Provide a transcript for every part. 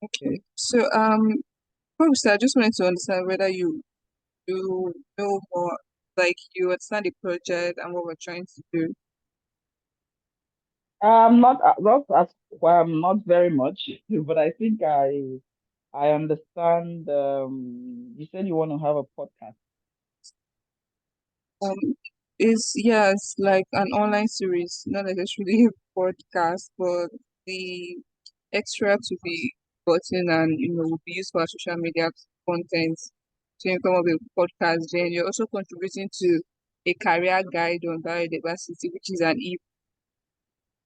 Okay. So, before we start, I just wanted to understand whether you know more, like you understand the project and what we're trying to do. Not as well, not very much, but I think I understand. You said you want to have a podcast. Um, is yeah, it's like an online series, not necessarily a podcast, but the extra to be gotten and will be used for our social media content to come up with podcast. Then you're also contributing to a career guide on biodiversity, which is an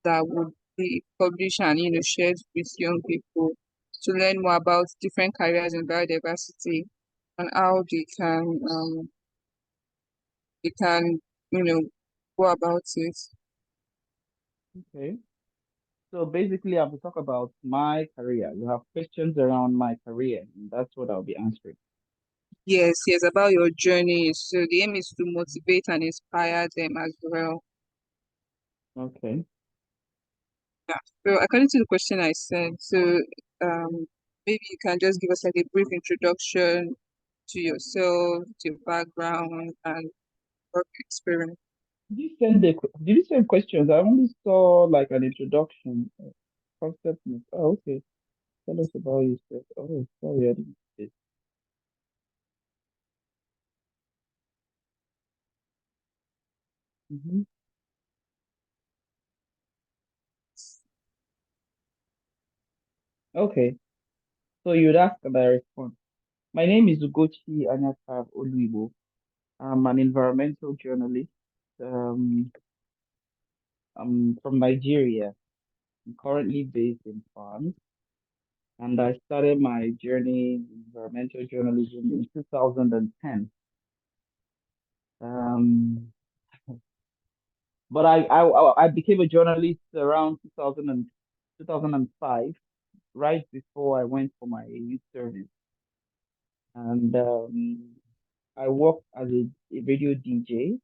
that would be published and shared with young people to learn more about different careers in biodiversity and how they can go about it. Okay. So basically, I will talk about my career. You have questions around my career, and that's what I'll be answering. Yes, yes, about your journey. So the aim is to motivate and inspire them as well. Okay. Yeah. So according to the question I sent, so maybe you can just give us like a brief introduction to yourself, to your background and work experience. Did you send questions? I only saw like an introduction, concept. Oh, okay. Tell us about yourself. Oh, sorry, I didn't see it. Mm-hmm. Okay. So you'd ask and I respond. My name is Ugochi Anyakav Oluibo. I'm an environmental journalist. Um, I'm from Nigeria. I'm currently based in France, and I started my journey in environmental journalism in 2010. Um, but I became a journalist around 2005, right before I went for my youth service. And I worked as a radio DJ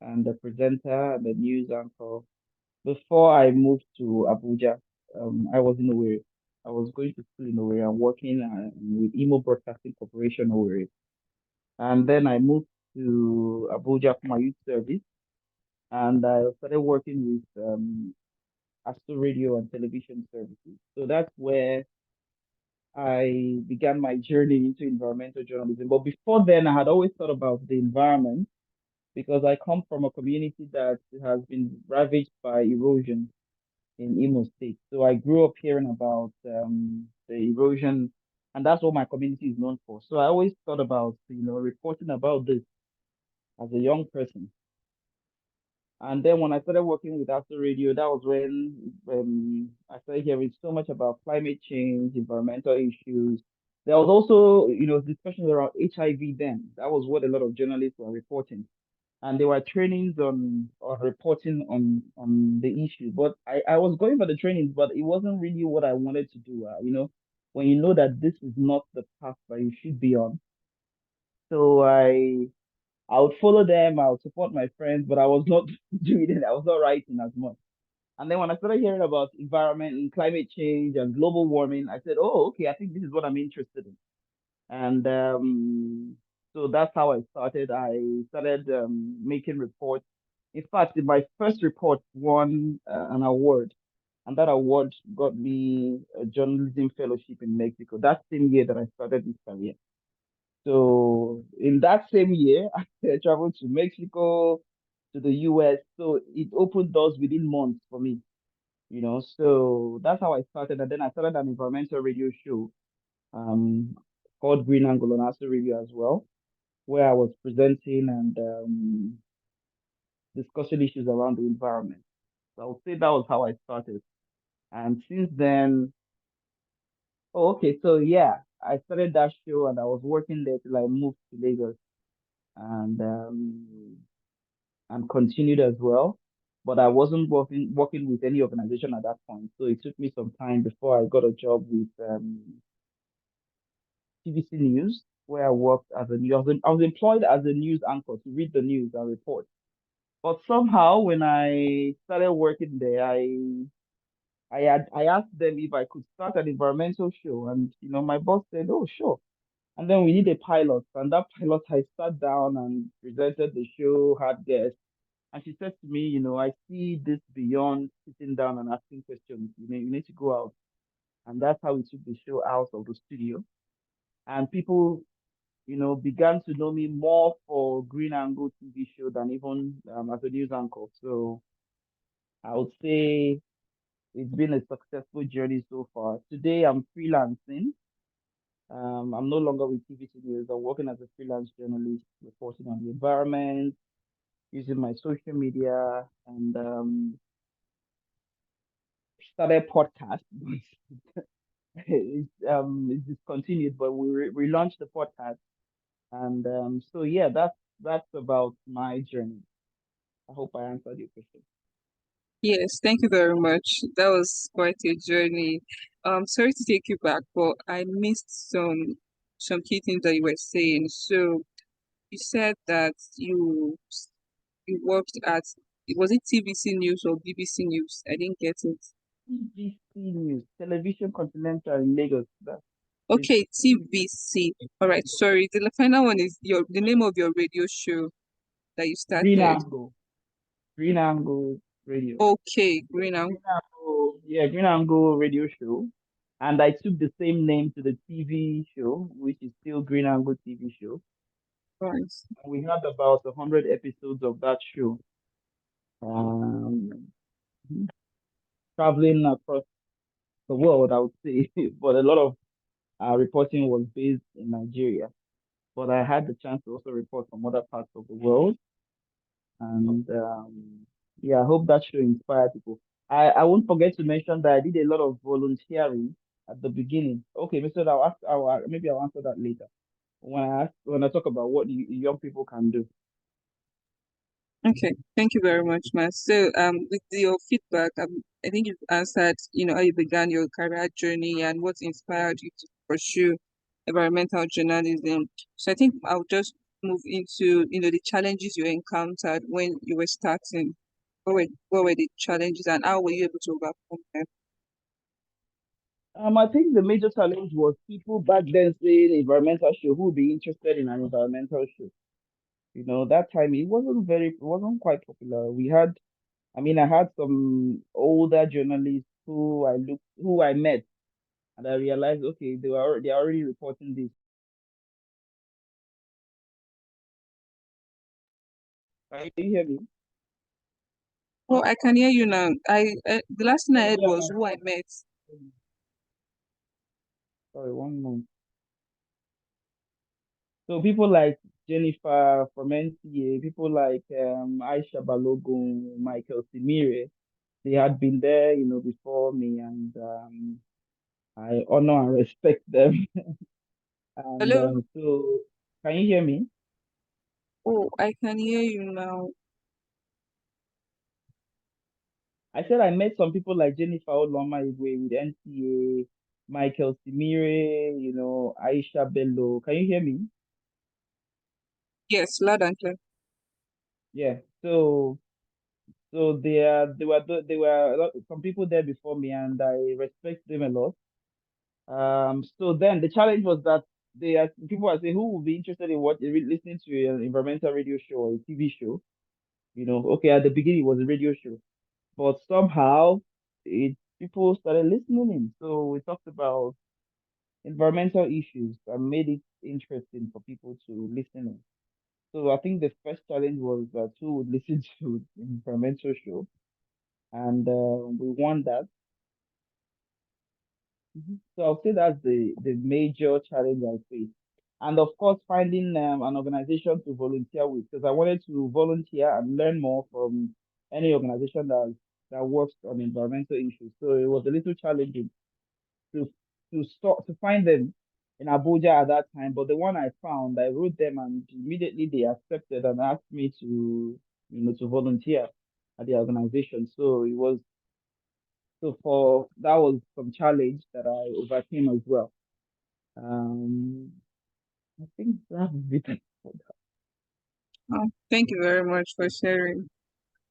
and a presenter and a news anchor before I moved to Abuja. I was in Owerri. I was going to school in Owerri and working with Imo Broadcasting Corporation Owerri. And then I moved to Abuja for my youth service, and I started working with Astro Radio and Television Services. So that's where I began my journey into environmental journalism. But before then, I had always thought about the environment because I come from a community that has been ravaged by erosion in Imo State. So I grew up hearing about the erosion, and that's what my community is known for. So I always thought about, reporting about this as a young person. And then when I started working with After Radio, that was when I started hearing so much about climate change, environmental issues. There was also, discussions around HIV then. That was what a lot of journalists were reporting. And there were trainings on reporting on the issue. But I was going for the trainings, but it wasn't really what I wanted to do. When you know that this is not the path that you should be on. So I would follow them, I would support my friends, but I was not doing it. I was not writing as much. And then when I started hearing about environment and climate change and global warming, I said, oh, okay, I think this is what I'm interested in. And so that's how I started. I started making reports. In fact, my first report won an award, and that award got me a journalism fellowship in Mexico. That same year that I started this career. So in that same year, I traveled to Mexico, to the US. So it opened doors within months for me. So that's how I started. And then I started an environmental radio show um, called Green Angle on Astro Radio as well, where I was presenting and discussing issues around the environment. So I would say that was how I started. And since then, oh, okay, so yeah, I started that show and I was working there till I moved to Lagos. And and continued as well. But I wasn't working with any organization at that point. So it took me some time before I got a job with TVC News, where I worked as a news. I was employed as a news anchor to read the news and report. But somehow, when I started working there, I asked them if I could start an environmental show, and my boss said, "Oh, sure." And then we need a pilot, and that pilot I sat down and presented the show, had guests, and she said to me, "I see this beyond sitting down and asking questions. You need to go out." And that's how we took the show out of the studio, and people began to know me more for Green Angle TV show than even as a news anchor. So I would say it's been a successful journey so far. Today I'm freelancing. I'm no longer with TVC News. I'm working as a freelance journalist, reporting on the environment, using my social media, and started podcast. It's discontinued, but we relaunched the podcast, and so yeah, that's about my journey. I hope I answered your question. Yes, thank you very much. That was quite a journey. Sorry to take you back, but I missed some key things that you were saying. So you said that you worked at, was it TVC News or BBC News? I didn't get it. TVC News, Television Continental in Lagos. That's this Okay, TVC. All right, sorry. The final one is the name of your radio show that you Green started. Angle, Green Angle Radio. Okay, Green and Green Angle, yeah, Green Angle Radio Show. And I took the same name to the TV show, which is still Green Angle TV show. White. And we had about 100 episodes of that show, um, traveling across the world, I would say. But a lot of reporting was based in Nigeria. But I had the chance to also report from other parts of the world. And yeah, I hope that show inspire people. I won't forget to mention that I did a lot of volunteering at the beginning. Okay, Mr. Maybe I'll answer that later when I talk about what young people can do. Okay, thank you very much, Ma. So, with your feedback, I think you've answered, how you began your career journey and what inspired you to pursue environmental journalism. So, I think I'll just move into, the challenges you encountered when you were starting. What were the challenges and how were you able to overcome them? I think the major challenge was people back then saying environmental show, who would be interested in an environmental show. That time it wasn't quite popular. I had some older journalists who I met, and I realized, okay, they're already reporting this. Can you hear me? Oh, I can hear you now. The last thing I Oh heard was yeah. who I met. Sorry, one moment. So people like Jennifer from NCA, people like Aisha Balogun, Michael Simire, they had been there, before me, and I honor and respect them. And Hello? so, can you hear me? Oh, I can hear you now. I said I met some people like Jennifer Oloma Igwe with NCA, Michael Simire, Aisha Bello. Can you hear me? Yes, loud and clear. Yeah. So there were some people there before me, and I respect them a lot. So then the challenge was that people are saying, who would be interested in listening to an environmental radio show or a TV show? Okay, at the beginning it was a radio show, but somehow it people started listening in. So we talked about environmental issues and made it interesting for people to listen in. So I think the first challenge was that who would listen to the environmental show, and we won that. So I'll say that's the major challenge I face. And of course, finding an organization to volunteer with, because I wanted to volunteer and learn more from any organization that works on environmental issues. So it was a little challenging to to find them in Abuja at that time. But the one I found, I wrote them, and immediately they accepted and asked me to volunteer at the organization. So that was some challenge that I overcame as well. Um, I think that's it. Thank you very much for sharing.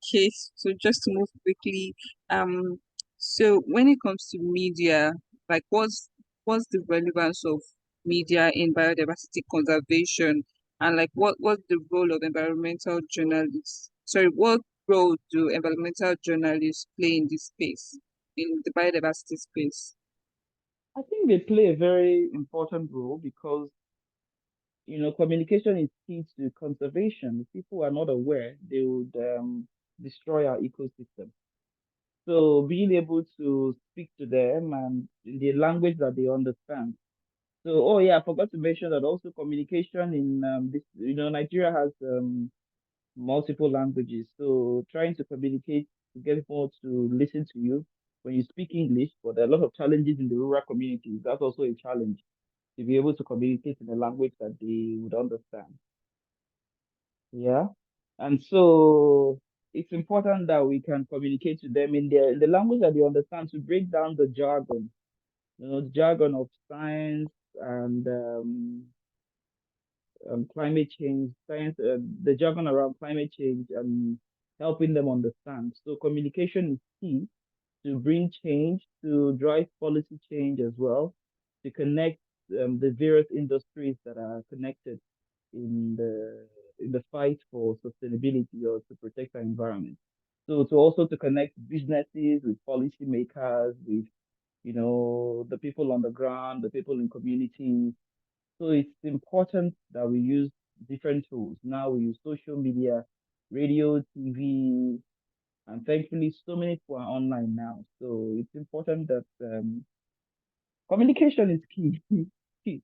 Okay, so just to move quickly, um, So when it comes to media, like what's the relevance of media in biodiversity conservation, and like what's the role of environmental journalists? Sorry, what role do environmental journalists play in this space, in the biodiversity space? I think they play a very important role because, communication is key to conservation. If people are not aware, they would destroy our ecosystem. So being able to speak to them and in the language that they understand. So, oh yeah, I forgot to mention that also communication in this, Nigeria has multiple languages. So trying to communicate to get people to listen to you when you speak English, but there are a lot of challenges in the rural communities. That's also a challenge to be able to communicate in a language that they would understand. Yeah. And so it's important that we can communicate to them in the language that they understand to break down the jargon, the jargon of science and climate change, science, the jargon around climate change and helping them understand. So communication is key to bring change, to drive policy change as well, to connect the various industries that are connected in the fight for sustainability or to protect our environment. So to also to connect businesses with policymakers, with the people on the ground, the people in communities. So it's important that we use different tools. Now we use social media, radio, TV, and thankfully so many people are online now. So it's important that communication is key. Key,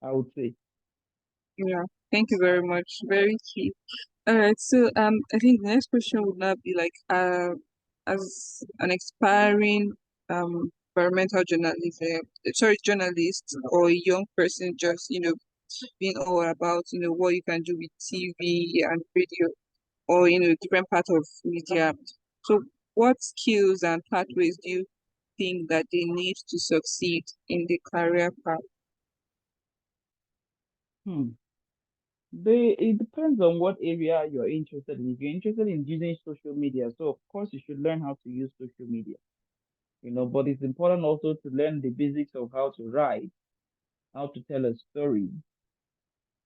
I would say. Yeah, thank you very much. Very key. All right, so I think the next question would not be like as an aspiring environmental journalist, sorry, journalist or a young person just being all about what you can do with TV and radio or different part of media. So what skills and pathways do you think that they need to succeed in the career path? Hmm. It depends on what area you're interested in. If you're interested in using social media, so of course you should learn how to use social media. But it's important also to learn the basics of how to write, how to tell a story,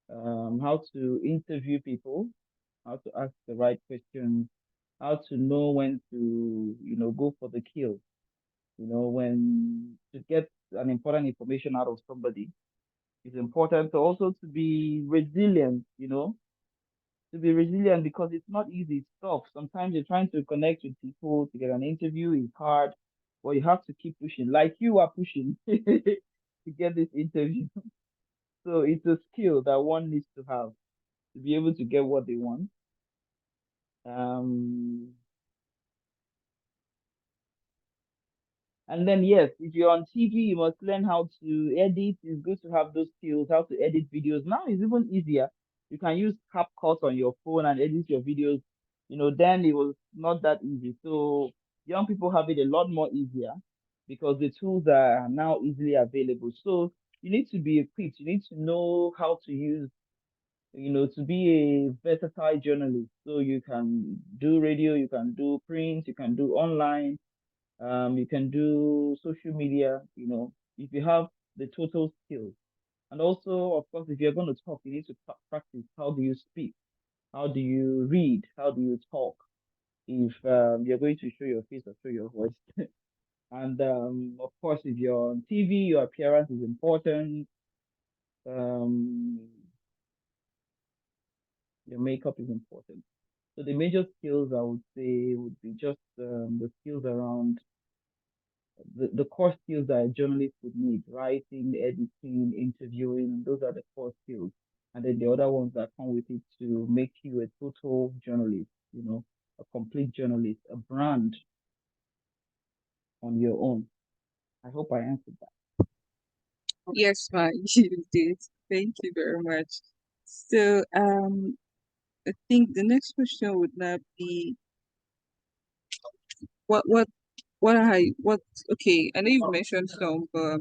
how to interview people, how to ask the right questions, how to know when to, go for the kill, when to get an important information out of somebody. It's important to also to be resilient, to be resilient because it's not easy. It's tough. Sometimes you're trying to connect with people to get an interview, it's hard, but you have to keep pushing, like you are pushing to get this interview. So it's a skill that one needs to have to be able to get what they want. Um, and then yes, if you're on TV, you must learn how to edit. It's good to have those skills, how to edit videos. Now it's even easier. You can use CapCut on your phone and edit your videos. Then it was not that easy. So young people have it a lot more easier because the tools are now easily available. So you need to be equipped. You need to know how to use, to be a versatile journalist. So you can do radio, you can do print, you can do online, you can do social media, if you have the total skills. And also, of course, if you're going to talk, you need to practice. How do you speak? How do you read? How do you talk? If you're going to show your face or show your voice. And of course, if you're on TV, your appearance is important. Um, your makeup is important. So the major skills I would say would be just the skills around the core skills that a journalist would need: writing, editing, interviewing. Those are the core skills. And then the other ones that come with it to make you a total journalist, a complete journalist, a brand on your own. I hope I answered that. Yes, ma, you did. Thank you very much. So, I think the next question would not be what what what okay, I know you've mentioned some, but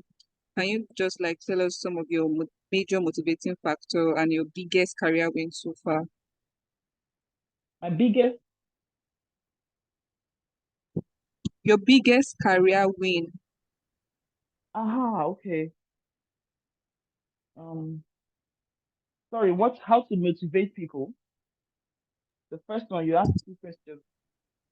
can you just like tell us some of your major motivating factor and your biggest career win so far? My biggest, Your biggest career win. Aha, okay. Um, Sorry, what, how to motivate people? The first one, you asked two questions.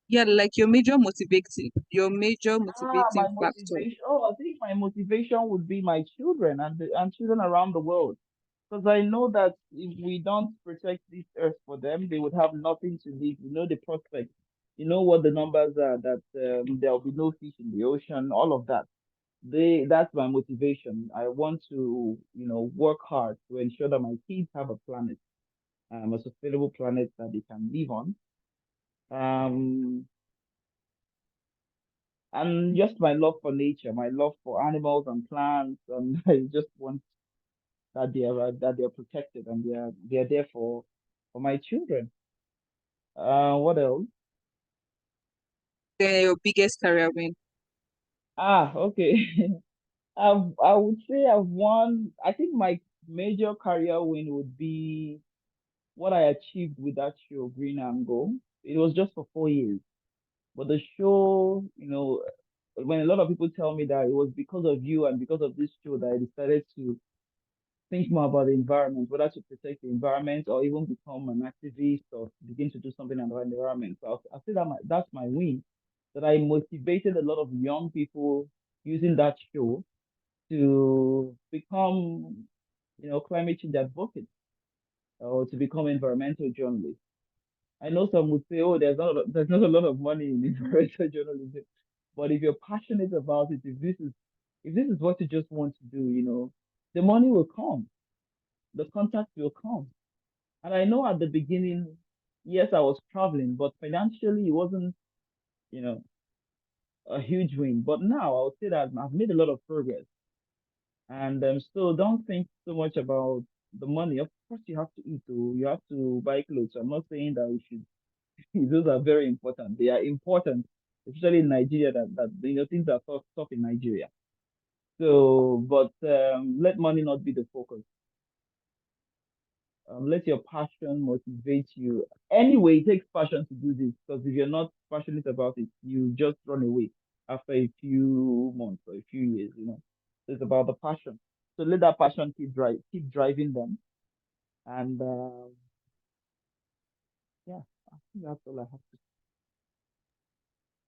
Yeah, like your major My motivating factor. motivation. Oh, I think my motivation would be my children and children around the world. Because I know that if we don't protect this earth for them, they would have nothing to live. You know the prospect. You know what the numbers are, that there will be no fish in the ocean, all of that. That's my motivation. I want to, work hard to ensure that my kids have a planet, a sustainable planet that they can live on. Um, and just my love for nature, my love for animals and plants, and I just want that they're protected and they're there for my children. What else? Then your biggest career win. Okay. I would say I've won. I think my major career win would be what I achieved with that show, Green and Gold. It was just for 4 years, but the show, when a lot of people tell me that it was because of you and because of this show that I decided to think more about the environment, whether to protect the environment or even become an activist or begin to do something about the environment. So I'll say that that's my win, that I motivated a lot of young people using that show to become, climate change advocates or to become environmental journalists. I know some would say, oh, there's not a lot of money in environmental journalism, but if you're passionate about it, if this is what you just want to do, the money will come, the contact will come. And I know at the beginning, yes, I was traveling, but financially it wasn't, you know, a huge win. But now I would say that I've made a lot of progress. And so don't think so much about the money. Of course, you have to eat, or you have to buy clothes. I'm not saying that we should. Those are very important. They are important, especially in Nigeria. That things are tough in Nigeria. So, but let money not be the focus. Let your passion motivate you. Anyway, it takes passion to do this, because if you're not passionate about it, you just run away after a few months or a few years. So it's about the passion. So let that passion keep driving them. And yeah, I think that's all I have to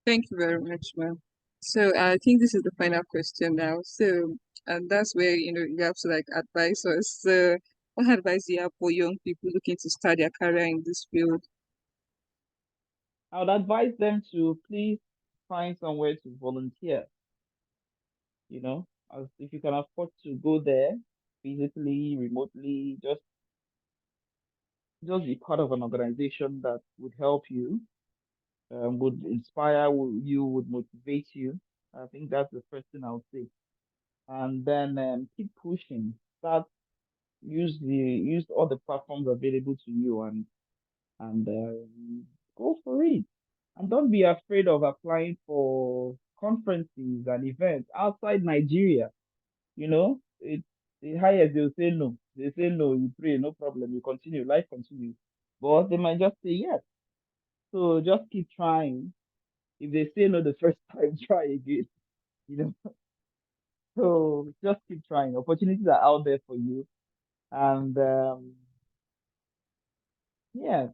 Thank you very much, ma'am. So I think this is the final question now. So, and that's where you have to like advise us. So, what advice do you have for young people looking to start their career in this field? I would advise them to please find somewhere to volunteer, as if you can afford to go there physically, remotely, just be part of an organization that would help you, would inspire you, would motivate you. I think that's the first thing I would say. And then keep pushing. Use all the platforms available to you, and go for it. And don't be afraid of applying for conferences and events outside Nigeria. The highest they'll say no. They say no, you pray, no problem, you continue, life continues. But they might just say yes. So just keep trying. If they say no the first time, try again. You know. So just keep trying. Opportunities are out there for you, and yeah,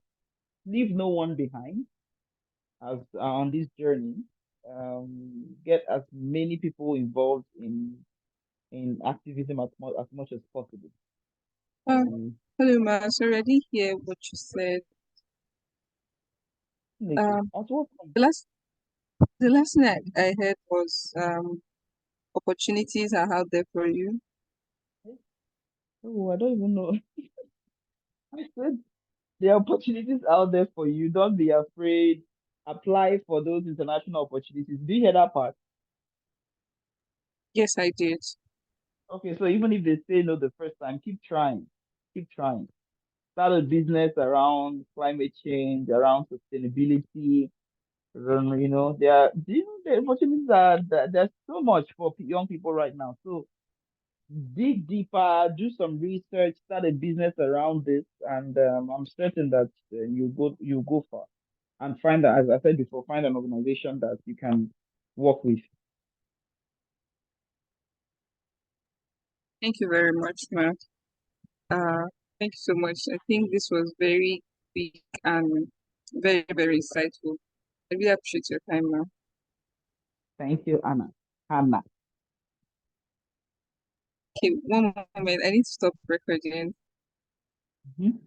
leave no one behind as on this journey. Get as many people involved in activism as much as possible. Uh, Um, Hello, ma'am. So, already hear what you said. okay. Um, At what point? the last thing I heard was opportunities are out there for you. Oh, I don't even know. I said there are opportunities out there for you. Don't be afraid. Apply for those international opportunities. Do you hear that part? Yes, I did. Okay, so even if they say no the first time, keep trying. Keep trying. Start a business around climate change, around sustainability. The opportunities there's so much for young people right now. So dig deeper, do some research, start a business around this, and I'm certain that you go far. And find that, as I said before, find an organization that you can work with. Thank you very much, Matt. Uh, Thank you so much. I think this was very big and very, very insightful. I really appreciate your time now. Thank you, Anna. Hannah. Okay, one moment. I need to stop recording. Mhm.